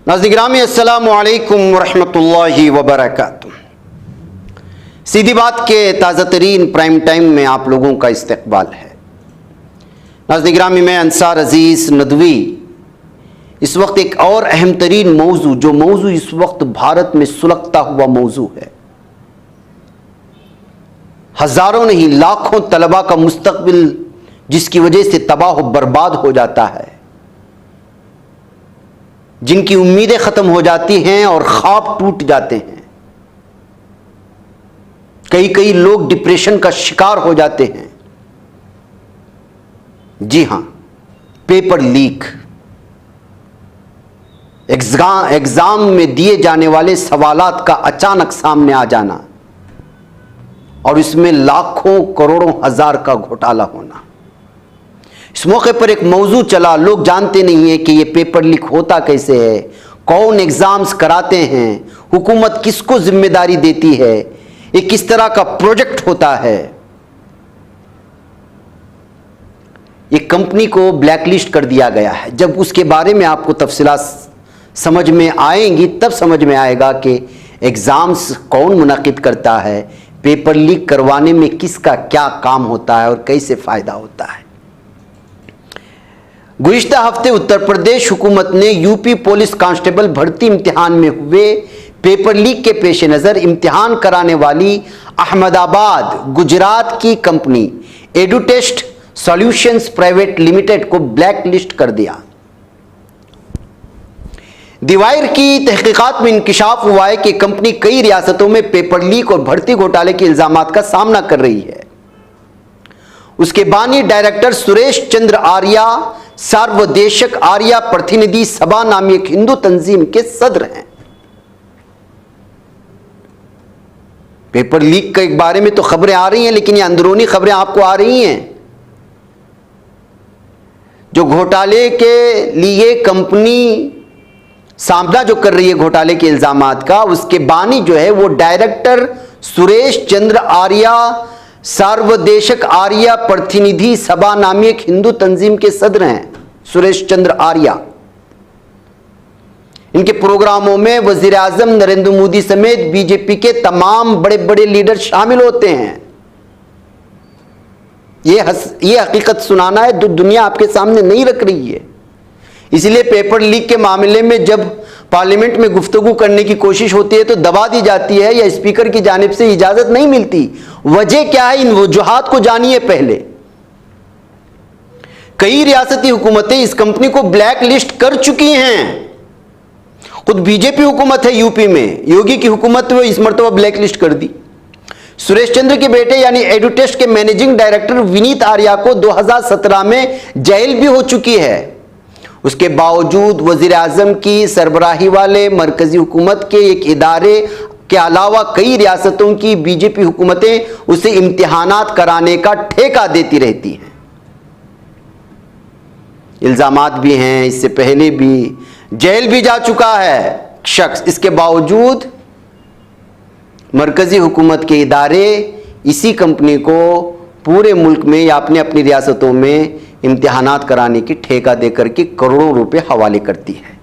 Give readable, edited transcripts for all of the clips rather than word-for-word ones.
नाज़रीन अस्सलामु अलैकुम वरहमतुल्लाहि वबरकातुह। सीधी बात के ताज़ा तरीन प्राइम टाइम में आप लोगों का इस्तकबाल है। नाज़रीन मैं अंसार अजीज़ नदवी इस वक्त एक और अहम तरीन मौजू, जो मौजू इस वक्त भारत में सुलगता हुआ मौजू है, हजारों नहीं लाखों तलबा का मुस्तकबिल जिसकी वजह से तबाह बर्बाद हो जाता है, जिनकी उम्मीदें खत्म हो जाती हैं और ख्वाब टूट जाते हैं। कई कई लोग डिप्रेशन का शिकार हो जाते हैं। जी हां, पेपर लीक, एग्जाम में दिए जाने वाले सवालात का अचानक सामने आ जाना और इसमें लाखों करोड़ों हजार का घोटाला होना। इस मौके पर एक मौजू चला, लोग जानते नहीं है कि यह पेपर लीक होता कैसे है, कौन एग्जाम्स कराते हैं, हुकूमत किसको जिम्मेदारी देती है, ये किस तरह का प्रोजेक्ट होता है। एक कंपनी को ब्लैकलिस्ट कर दिया गया है। जब उसके बारे में आपको तफसीलात समझ में आएंगी तब समझ में आएगा कि एग्जाम्स कौन मुनाकिद करता है, पेपर लीक करवाने में किसका क्या काम होता है और कैसे फायदा होता है। गुज़िश्ता हफ्ते उत्तर प्रदेश हुकूमत ने यूपी पुलिस कांस्टेबल भर्ती इम्तिहान में हुए पेपर लीक के पेश नज़र इम्तिहान कराने वाली अहमदाबाद गुजरात की company Edutest solutions private limited को ब्लैक लिस्ट कर दिया। दीवार की तहकीकात में इंकिशाफ हुआ है कि कंपनी कई रियासतों में पेपर लीक और भर्ती घोटाले के इल्जामात का सामना कर रही है। उसके बानी डायरेक्टर सुरेश चंद्र आर्या सार्वदेशिक आर्या प्रतिनिधि सभा नामी एक हिंदू तंजीम के सदर हैं। पेपर लीक के बारे में तो खबरें आ रही हैं, लेकिन ये अंदरूनी खबरें आपको आ रही हैं। जो घोटाले के लिए कंपनी सामना जो कर रही है घोटाले के इल्जामात का, उसके बानी जो है वो डायरेक्टर सुरेश चंद्र आर्या सार्वदेशिक आर्या प्रतिनिधि सभा नामी एक हिंदू तंजीम के सदर हैं, सुरेश चंद्र आर्या। इनके प्रोग्रामों में वजीर आजम नरेंद्र मोदी समेत बीजेपी के तमाम बड़े बड़े लीडर शामिल होते हैं। ये हकीकत सुनाना है जो दुनिया आपके सामने नहीं रख रही है। इसलिए पेपर लीक के मामले में जब पार्लियामेंट में गुफ्तगू करने की कोशिश होती है तो दबा दी जाती है या स्पीकर की जानिब से इजाजत नहीं मिलती। वजह क्या है, इन वजूहात को जानिए। पहले कई रियासती हुकूमतें इस कंपनी को ब्लैक लिस्ट कर चुकी हैं। खुद बीजेपी हुकूमत है यूपी में, योगी की हुकूमत वो इस मरतबा ब्लैक लिस्ट कर दी। सुरेश चंद्र के बेटे यानी एडुटेस्ट के मैनेजिंग डायरेक्टर विनीत आर्या को 2017 में जेल भी हो चुकी है। उसके बावजूद वजीर आजम की सरबराही वाले मरकजी हुकूमत के एक इदारे के अलावा कई रियासतों की बीजेपी हुकूमतें उसे इम्तिहानात कराने का ठेका देती रहती हैं। इल्जामात भी हैं, इससे पहले भी जेल भी जा चुका है शख्स। इसके बावजूद मरकजी हुकूमत के इदारे इसी कंपनी को पूरे मुल्क में या अपने अपनी रियासतों में इम्तिहानात कराने की ठेका देकर के करोड़ों रुपए हवाले करती है।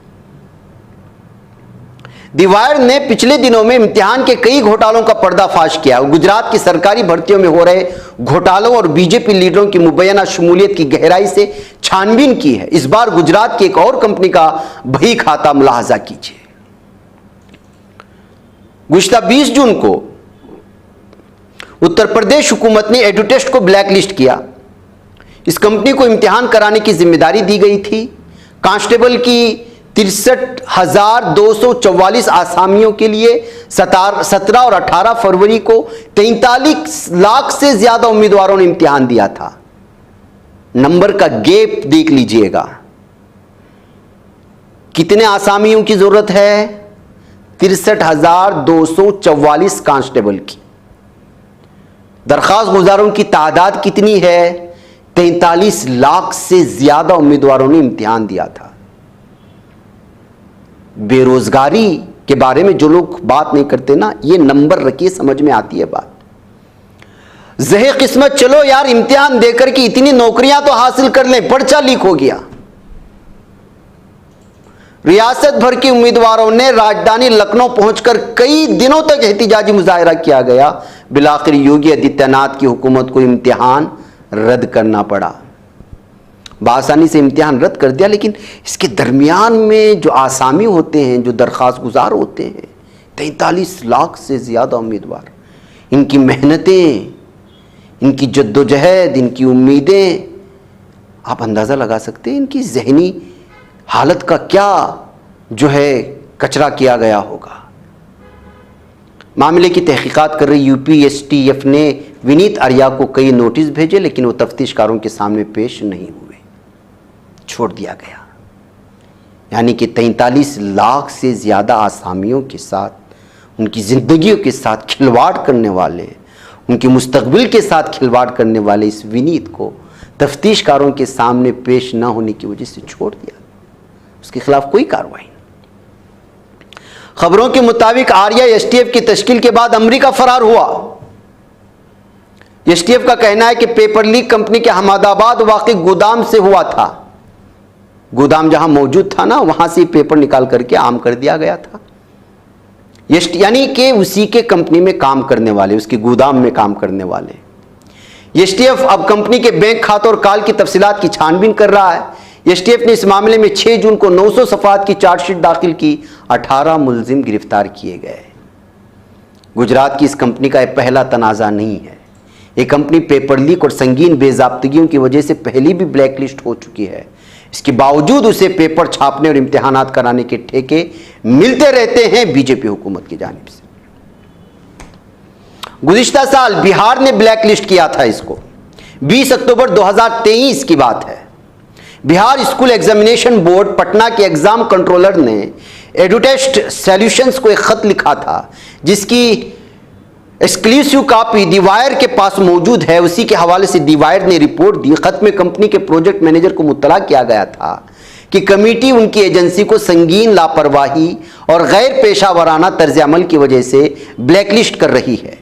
दीवार ने पिछले दिनों में इम्तिहान के कई घोटालों का पर्दाफाश किया। गुजरात की सरकारी भर्तियों में हो रहे घोटालों और बीजेपी लीडरों की मुबैना शमूलियत की गहराई से छानबीन की है। इस बार गुजरात की एक और कंपनी का बही खाता मुलाहजा कीजिए। गुज़िश्ता 20 जून को उत्तर प्रदेश हुकूमत ने एडुटेस्ट को ब्लैकलिस्ट किया। इस कंपनी को इम्तिहान कराने की जिम्मेदारी दी गई थी। कांस्टेबल की 63,244 आसामियों के लिए 17 और 18 फरवरी को 43 लाख से ज्यादा उम्मीदवारों ने इम्तिहान दिया था। नंबर का गैप देख लीजिएगा, कितने आसामियों की जरूरत है? 63,244 कांस्टेबल की। दरखास्त गुजारों की तादाद कितनी है? 43 लाख से ज्यादा उम्मीदवारों ने इम्तिहान दिया था। बेरोजगारी के बारे में जो लोग बात नहीं करते ना, ये नंबर रखिए, समझ में आती है बात। जहे किस्मत, चलो यार इम्तिहान देकर के इतनी नौकरियां तो हासिल कर लें, पर्चा लीक हो गया। रियासत भर के उम्मीदवारों ने राजधानी लखनऊ पहुंचकर कई दिनों तक एहतिजाजी मुजाहरा किया गया। बिलाखिर योगी आदित्यनाथ की हुकूमत को इम्तिहान रद्द करना पड़ा। बआसानी से इम्तिहान रद्द कर दिया, लेकिन इसके दरमियान में जो आसामी होते हैं, जो दरख्वास्त गुजार होते हैं, 43 लाख से ज़्यादा उम्मीदवार, इनकी मेहनतें, इनकी जद्दोजहद, इनकी उम्मीदें, आप अंदाज़ा लगा सकते हैं इनकी जहनी हालत का क्या जो है कचरा किया गया होगा। मामले की तहकीकात कर रही यूपीएसटीएफ ने विनीत आर्या को कई नोटिस भेजे, लेकिन वो तफ्तीशकारों के सामने पेश नहीं हुए, छोड़ दिया गया। यानी कि 43 लाख से ज़्यादा आसामियों के साथ, उनकी ज़िंदगियों के साथ खिलवाड़ करने वाले, उनके मुस्तकबिल के साथ खिलवाड़ करने वाले इस विनीत को तफ्तीशकारों के सामने पेश न होने की वजह से छोड़ दिया, उसके खिलाफ कोई कार्रवाई नहीं। खबरों के मुताबिक आर्या एसटीएफ की तश्कील के बाद अमेरिका फरार हुआ। एसटीएफ का कहना है कि पेपर लीक कंपनी के अहमदाबाद वाक़ई गोदाम से हुआ था। गोदाम जहां मौजूद था ना, वहां से पेपर निकाल करके आम कर दिया गया था। यानी कि उसी के कंपनी में काम करने वाले, उसके गोदाम में काम करने वाले। एसटीएफ अब कंपनी के बैंक खातों और काल की तफसीलात की छानबीन कर रहा है। एसटीएफ ने इस मामले में 6 जून को 900 सफ़हात की चार्जशीट दाखिल की। 18 मुलजिम गिरफ्तार किए गए। गुजरात की इस कंपनी का यह पहला तनाज़ा नहीं है। ये कंपनी पेपर लीक और संगीन बेज़ाब्तगियों की वजह से पहले भी ब्लैक लिस्ट हो चुकी है। इसके बावजूद उसे पेपर छापने और इम्तिहानात कराने के ठेके मिलते रहते हैं बीजेपी हुकूमत की जानिब से। गुज़िश्ता साल बिहार ने ब्लैक लिस्ट किया था इसको। 20 अक्टूबर 2023 की बात है। Bihar school examination board Patna के एग्जाम कंट्रोलर ने एडुटेस्ट सॉल्यूशंस को एक खत लिखा था, जिसकी एक्सक्लूसिव कॉपी दी वायर के पास मौजूद है। उसी के हवाले से दी वायर ने रिपोर्ट दी। खत में कंपनी के प्रोजेक्ट मैनेजर को मुत्तला किया गया था कि कमेटी उनकी एजेंसी को संगीन लापरवाही और गैर पेशा वराना तर्ज अमल की वजह से ब्लैकलिस्ट कर रही है।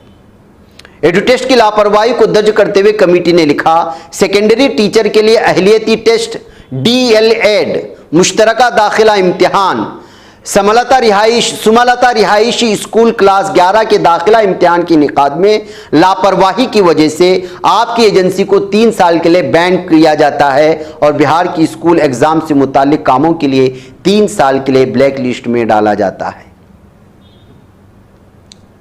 एडुटेस्ट की लापरवाही को दर्ज करते हुए कमेटी ने लिखा, सेकेंडरी टीचर के लिए अहलियती टेस्ट डीएलएड, मुश्तरका दाखिला इम्तिहान, सुमलता रिहायशी स्कूल क्लास 11 के दाखिला इम्तिहान के इनेकाद में लापरवाही की वजह से आपकी एजेंसी को 3 साल के लिए बैन किया जाता है और बिहार की स्कूल एग्जाम से मुताल्लिक कामों के लिए 3 साल के लिए ब्लैक लिस्ट में डाला जाता है।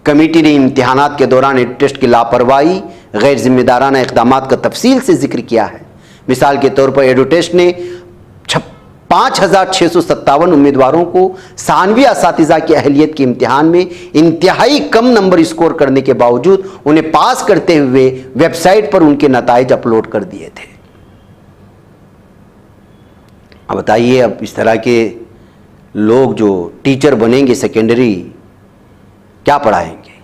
कमेटी ने इम्तिहानात के दौरान टेस्ट की लापरवाही, गैर जिम्मेदाराना इक़दामात का तफसील से जिक्र किया है। मिसाल के तौर पर एडुटेस्ट ने 5657 उम्मीदवारों को सानवी असातिज़ा की अहलियत के इम्तिहान में इंतहाई कम नंबर स्कोर करने के बावजूद उन्हें पास करते हुए वेबसाइट पर उनके नताइज अपलोड कर दिए थे। अब बताइए, अब इस तरह के लोग जो टीचर बनेंगे सेकेंडरी, क्या पढ़ाएंगे?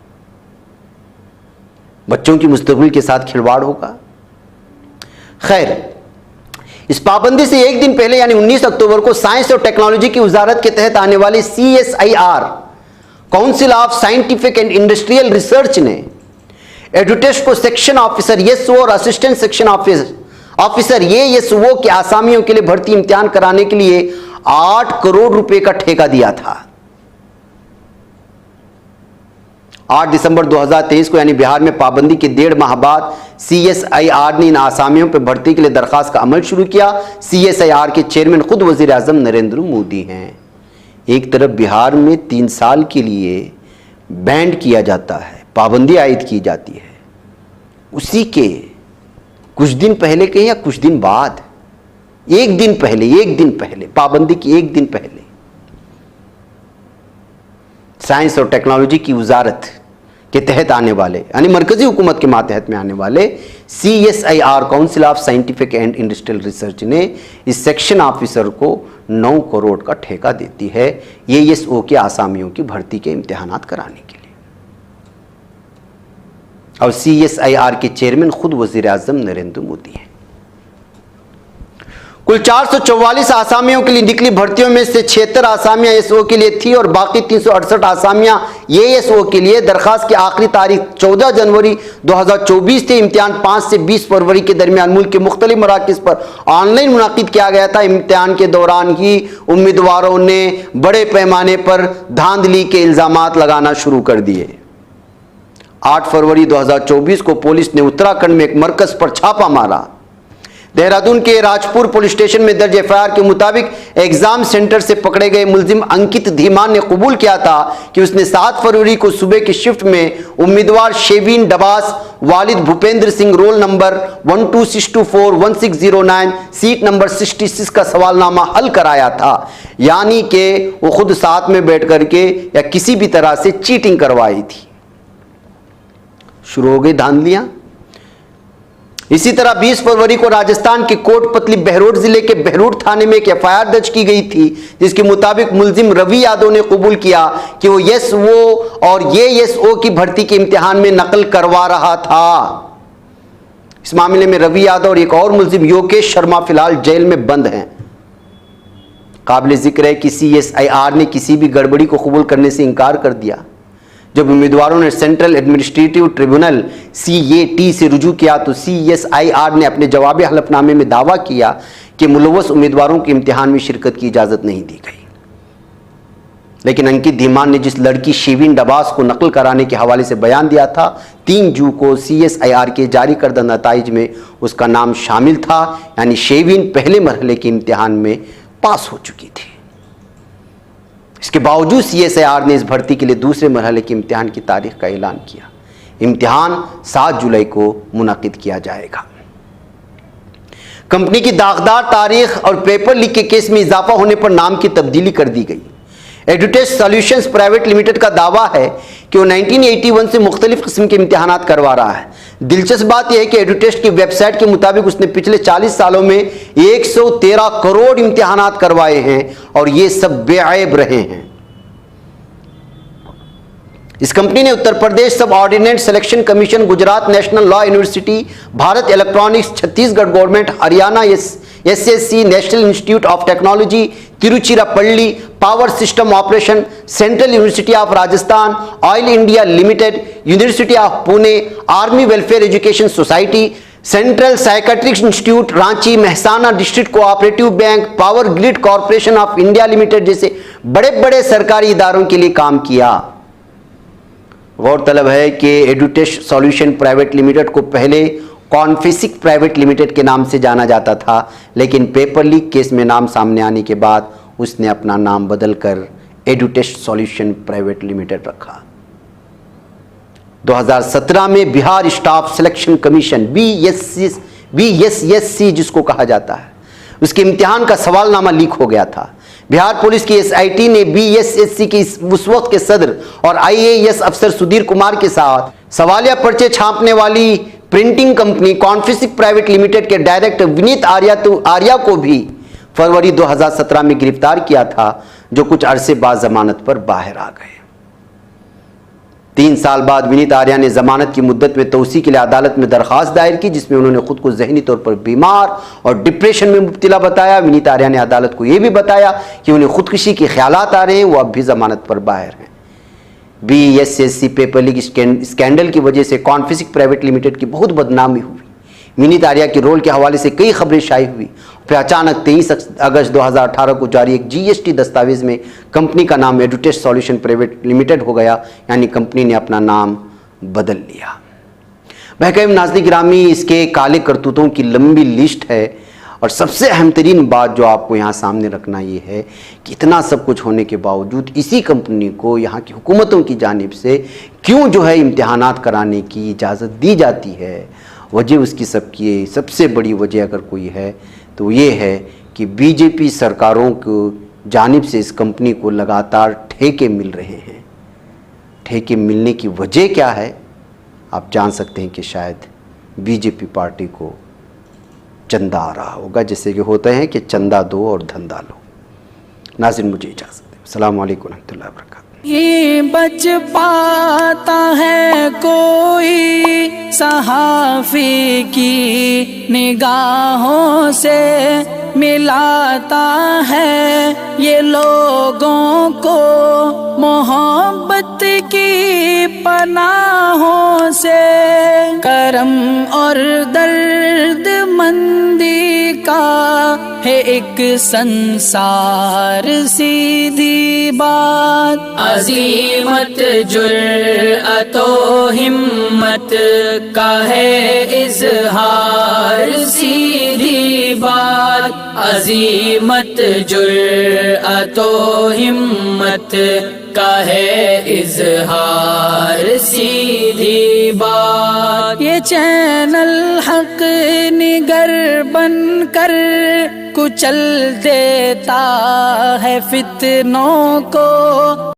बच्चों की मुस्तकबिल के साथ खिलवाड़ होगा। खैर, इस पाबंदी से एक दिन पहले यानी 19 अक्टूबर को साइंस और टेक्नोलॉजी की वजारत के तहत आने वाली CSIR, council of scientific and industrial research ने एडुटेस्ट को सेक्शन ऑफिसर ESO और असिस्टेंट सेक्शन ऑफिसर ESO के आसामियों के लिए भर्ती इम्तिहान कराने के लिए 8 करोड़ रुपए का ठेका दिया था। 8 दिसंबर 2023 को यानी बिहार में पाबंदी के 1.5 माह बाद CSIR ने इन आसामियों पर भर्ती के लिए दरखास्त का अमल शुरू किया। CSIR के चेयरमैन खुद वजीर आजम नरेंद्र मोदी हैं। एक तरफ बिहार में 3 साल के लिए बैन किया जाता है, पाबंदी आयद की जाती है, उसी के कुछ दिन पहले कहीं या कुछ दिन बाद, एक दिन पहले पाबंदी की एक दिन पहले साइंस और टेक्नोलॉजी की वजारत के तहत आने वाले यानी मरकजी हुकूमत के मातहत में आने वाले CSIR, council of scientific and industrial research ने इस सेक्शन ऑफिसर को 9 करोड़ का ठेका देती है ESO के आसामियों की भर्ती के इम्तिहानात कराने के लिए। और CSIR के चेयरमैन खुद वजीर आजम नरेंद्र मोदी हैं। कुल 444 आसामियों के लिए निकली भर्तियों में से 76 आसामियां एसओ के लिए थी और बाकी 368 आसामियां एएसओ के लिए। दरखास्त की आखिरी तारीख 14 जनवरी 2024 थी। इम्तिहान 5 से 20 फरवरी के दरमियान मुल्क के मुख्तलिफ मराकिज़ पर ऑनलाइन मुनाकिद किया गया था। इम्तिहान के दौरान ही उम्मीदवारों ने बड़े पैमाने पर धांधली के इल्जामात लगाना शुरू कर दिए। 8 फरवरी 2024 को पुलिस ने उत्तराखंड में एक मरकज पर छापा मारा। देहरादून के राजपुर पुलिस स्टेशन में दर्ज एफआईआर के मुताबिक एग्जाम सेंटर से पकड़े गए मुलजिम अंकित धीमान ने कबूल किया था कि उसने 7 फरवरी को सुबह की शिफ्ट में उम्मीदवार शेवीन डबास, वालिद Bhupendra Singh, roll number 1262416009, seat number 66 का सवालनामा हल कराया था। यानी कि वो खुद साथ में बैठ करके या किसी भी तरह से चीटिंग करवाई थी। शुरू हो गई धांधलियां। इसी तरह 20 फरवरी को राजस्थान के कोटपतली बहरोड जिले के बहरोड थाने में एक एफआईआर दर्ज की गई थी, जिसके मुताबिक मुलजिम रवि यादव ने कबूल किया कि वो एसओ और एएसओ की भर्ती के इम्तिहान में नकल करवा रहा था। इस मामले में रवि यादव और एक और मुलजिम योगेश शर्मा फिलहाल जेल में बंद हैं। काबिल जिक्र है कि सीएसआईआर ने किसी भी गड़बड़ी को कबूल करने से इनकार कर दिया। जब उम्मीदवारों ने सेंट्रल एडमिनिस्ट्रेटिव ट्रिब्यूनल सीएटी से रुजू किया तो सीएसआईआर ने अपने जवाबी हलफनामे में दावा किया कि मुलव्वस उम्मीदवारों के इम्तिहान में शिरकत की इजाज़त नहीं दी गई। लेकिन अंकित धीमान ने जिस लड़की शेवीन डबास को नकल कराने के हवाले से बयान दिया था, 3 जून को सीएसआईआर के जारी करदा नताइज में उसका नाम शामिल था। यानी शेवीन पहले मरहले के इम्तिहान में पास हो चुकी थी। इसके बावजूद सीएसआईआर ने इस भर्ती के लिए दूसरे मरहले के इम्तिहान की तारीख का ऐलान किया। इम्तिहान 7 जुलाई को मुनाकिद किया जाएगा। कंपनी की दागदार तारीख और पेपर लीक के केस में इजाफा होने पर नाम की तब्दीली कर दी गई। एडुटेस्ट सॉल्यूशंस प्राइवेट लिमिटेड का दावा है कि वो 1981 से मुख्तलिफ किस्म के इम्तिहानात करवा रहा है। दिलचस्प बात यह है कि एडुटेस्ट की वेबसाइट के मुताबिक उसने पिछले 40 सालों में 113 करोड़ इम्तिहानात करवाए हैं और ये सब बेअयब रहे हैं। इस कंपनी ने उत्तर प्रदेश सब ordinate selection commission, Gujarat national law university, Bharat electronics, Chhattisgarh government, Haryana SSC, national institute of technology, Tiruchirappalli, power system operation, central university of Rajasthan, oil India limited, university of Pune, army welfare education society, central psychiatric institute Ranchi, Mehsana district cooperative bank, power grid corporation of India limited जैसे बड़े बड़े सरकारी इदारों के लिए काम किया। गौरतलब है कि एडुटेस्ट सॉल्यूशन प्राइवेट लिमिटेड को पहले कॉन्फिसिक प्राइवेट लिमिटेड के नाम से जाना जाता था, लेकिन पेपर लीक केस में नाम सामने आने के बाद उसने अपना नाम बदलकर एडुटेस्ट सॉल्यूशन प्राइवेट लिमिटेड रखा। 2017 में Bihar staff selection commission BSSC जिसको कहा जाता है, उसके इम्तिहान का सवालनामा लीक हो गया था। बिहार पुलिस की एसआईटी ने बीएसएससी के उस वक्त के सदर और आईएएस अफसर सुधीर कुमार के साथ सवालिया पर्चे छापने वाली प्रिंटिंग कंपनी कॉन्फिसिक प्राइवेट लिमिटेड के डायरेक्टर विनीत आर्या को भी फरवरी 2017 में गिरफ्तार किया था, जो कुछ अरसे बाद जमानत पर बाहर आ गए। 3 साल बाद विनीत आर्या ने जमानत की मुद्दत में तोसी के लिए अदालत में दरखास्त दायर की, जिसमें उन्होंने खुद को जहनी तौर पर बीमार और डिप्रेशन में मुब्तला बताया। विनीत आर्या ने अदालत को यह भी बताया कि उन्हें खुदकुशी के ख्यालात आ रहे हैं, वो अब भी जमानत पर बाहर हैं। बीएसएससी पेपर लीक स्कैंडल की वजह से कॉन्फिसिक प्राइवेट लिमिटेड की बहुत बदनामी हुई। विनीत आर्या के रोल के हवाले से कई खबरें शाये हुई। फिर अचानक 23 अगस्त 2018 को जारी एक जीएसटी दस्तावेज में कंपनी का नाम एडुटेस्ट सॉल्यूशन प्राइवेट लिमिटेड हो गया, यानी कंपनी ने अपना नाम बदल लिया। महकम नाज़रीन गिरामी, इसके काले करतूतों की लंबी लिस्ट है और सबसे अहम तरीन बात जो आपको यहाँ सामने रखना ये है कि इतना सब कुछ होने के बावजूद इसी कंपनी को यहाँ की हुकूमतों की जानिब से क्यों जो है इम्तिहानात कराने की इजाज़त दी जाती है। वजह उसकी सबसे बड़ी वजह अगर कोई है तो ये है कि बीजेपी सरकारों को जानिब से इस कंपनी को लगातार ठेके मिल रहे हैं। ठेके मिलने की वजह क्या है आप जान सकते हैं कि शायद बीजेपी पार्टी को चंदा आ रहा होगा, जैसे कि होते हैं कि चंदा दो और धंधा लो। नाज़रीन मुझे इजाज़त दें। अस्सलामु अलैकुम रहमतुल्लाहि व बरकातहू। ये बच पाता है कोई सहाफ़ी की निगाहों से, मिलाता है ये लोगों को मोहब्बत की पनाहों से। करम और दर्द मंदी का है एक संसार सीधी बात। अज़ीमत जुर्अतो हिम्मत का है इज़हार सीधी बात। अज़ीमत जुर्अतो हिम्मत का है इज़हार सीधी बात। ये चैनल हक निगर बनकर कुचल देता है फितनों को,